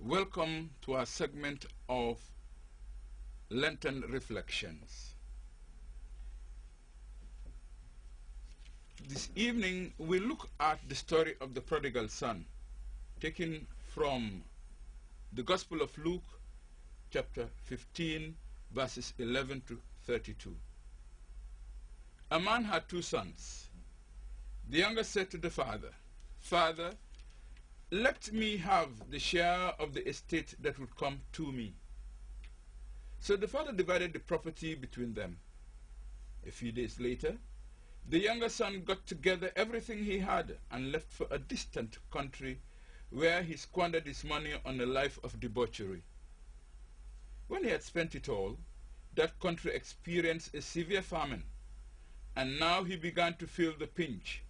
Welcome to our segment of Lenten Reflections. This evening we look at the story of the prodigal son, taken from the Gospel of Luke, chapter 15, verses 11 to 32. A man had two sons. The younger said to the father, "Father, let me have the share of the estate that would come to me." So the father divided the property between them. A few days later, the younger son got together everything he had and left for a distant country where he squandered his money on a life of debauchery. When he had spent it all, that country experienced a severe famine, and now he began to feel the pinch.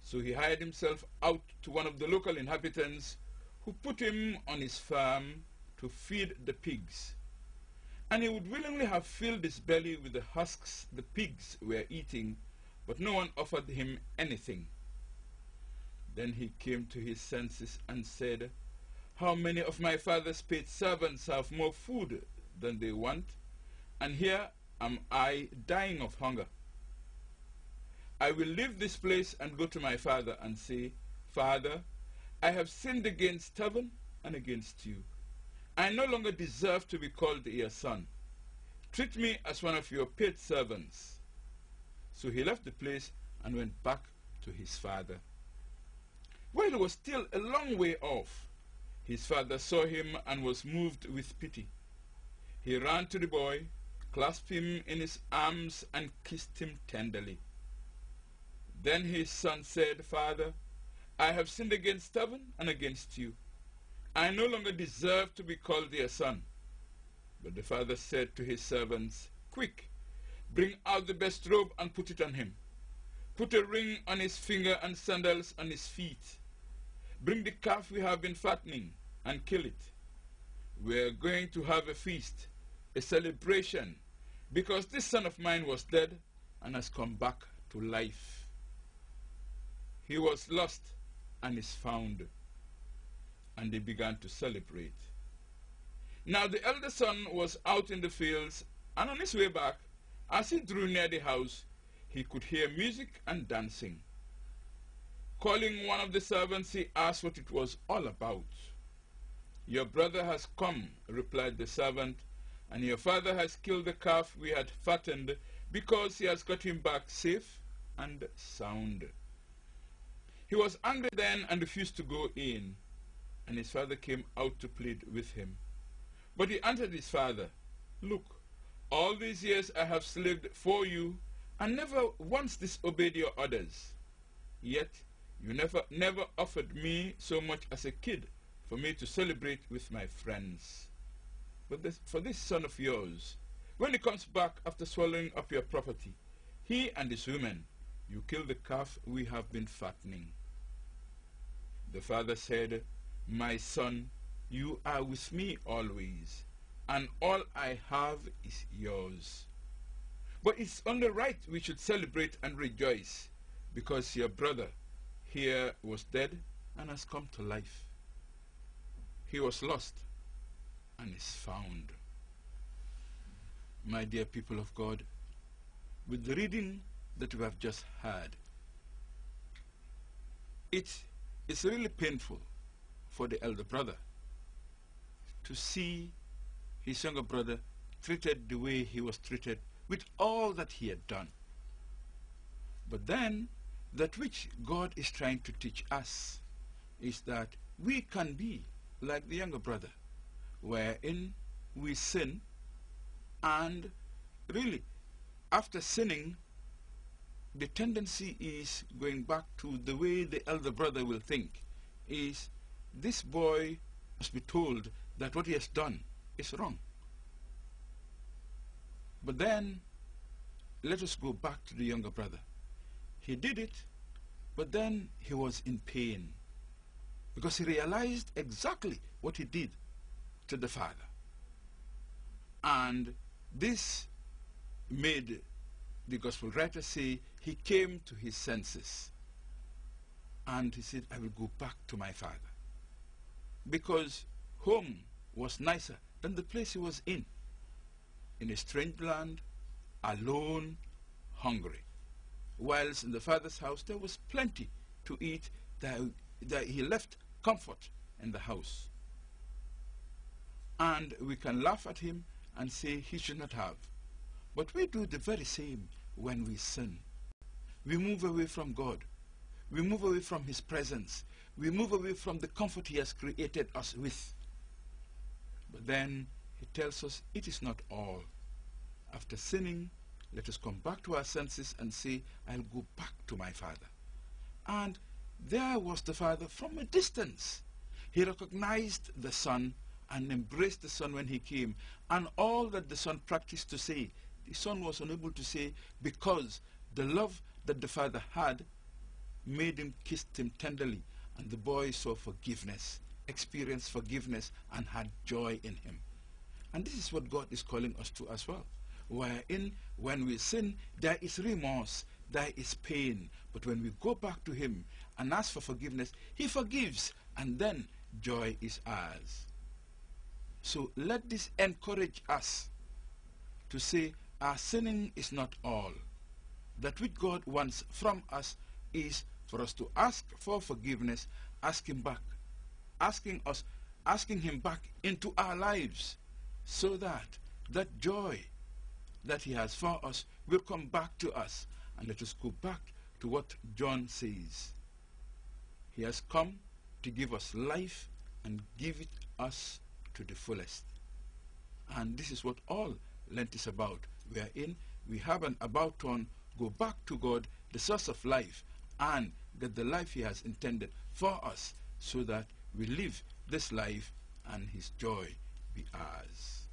So he hired himself out to one of the local inhabitants, who put him on his farm to feed the pigs. And he would willingly have filled his belly with the husks the pigs were eating, but no one offered him anything. Then he came to his senses and said, "How many of my father's paid servants have more food than they want, and here am I dying of hunger? I will leave this place and go to my father and say, 'Father, I have sinned against heaven and against you. I no longer deserve to be called your son. Treat me as one of your paid servants.' So he left the place and went back to his father. While he was still a long way off, his father saw him and was moved with pity. He ran to the boy, clasped him in his arms, and kissed him tenderly. Then his son said, 'Father, I have sinned against heaven and against you. I no longer deserve to be called your son.' But the father said to his servants, 'Quick, bring out the best robe and put it on him. Put a ring on his finger and sandals on his feet. Bring the calf we have been fattening and kill it. We are going to have a feast, a celebration, because this son of mine was dead and has come back to life. He was lost and is found.' And they began to celebrate. Now the elder son was out in the fields, and on his way back, as he drew near the house, he could hear music and dancing. Calling one of the servants, he asked what it was all about. 'Your brother has come,' replied the servant, 'and your father has killed the calf we had fattened, because he has got him back safe and sound.' He was angry then and refused to go in, and his father came out to plead with him. But he answered his father, 'Look, all these years I have slaved for you and never once disobeyed your orders. Yet you never offered me so much as a kid for me to celebrate with my friends. But for this son of yours, when he comes back after swallowing up your property, he and his women, you kill the calf we have been fattening.' The father said, 'My son, you are with me always, and all I have is yours. But it's only right we should celebrate and rejoice, because your brother here was dead and has come to life. He was lost and is found.'" My dear people of God, with the reading that we have just heard, it is really painful for the elder brother to see his younger brother treated the way he was treated with all that he had done. But then, that which God is trying to teach us is that we can be like the younger brother, wherein we sin, and really, after sinning, the tendency is going back to the way the elder brother will think, is this boy must be told that what he has done is wrong. But then, let us go back to the younger brother. He did it, but then he was in pain, because he realized exactly what he did to the father. And this made the gospel writer say he came to his senses. And he said, "I will go back to my father." Because home was nicer than the place he was in a strange land, alone, hungry. Whilst in the father's house there was plenty to eat, that he left comfort in the house. And we can laugh at him and say he should not have. But we do the very same when we sin. We move away from God. We move away from his presence. We move away from the comfort he has created us with. But then he tells us it is not all. After sinning, let us come back to our senses and say, I'll go back to my father. And there was the father from a distance. He recognized the son and embraced the son when he came. And all that the son practiced to say, the son was unable to say, because the love that the father had made him kiss him tenderly. And the boy saw forgiveness, experienced forgiveness, and had joy in him. And this is what God is calling us to as well. Wherein, when we sin, there is remorse, there is pain. But when we go back to him and ask for forgiveness, he forgives, and then joy is ours. So let this encourage us to say our sinning is not all. That which God wants from us is for us to ask for forgiveness, ask him back, asking him back into our lives, so that that joy that he has for us will come back to us. And let us go back to what John says. He has come to give us life and give it us to the fullest. And this is what all Lent is about, wherein we have an about turn, go back to God, the source of life, and get the life he has intended for us, so that we live this life and his joy be ours.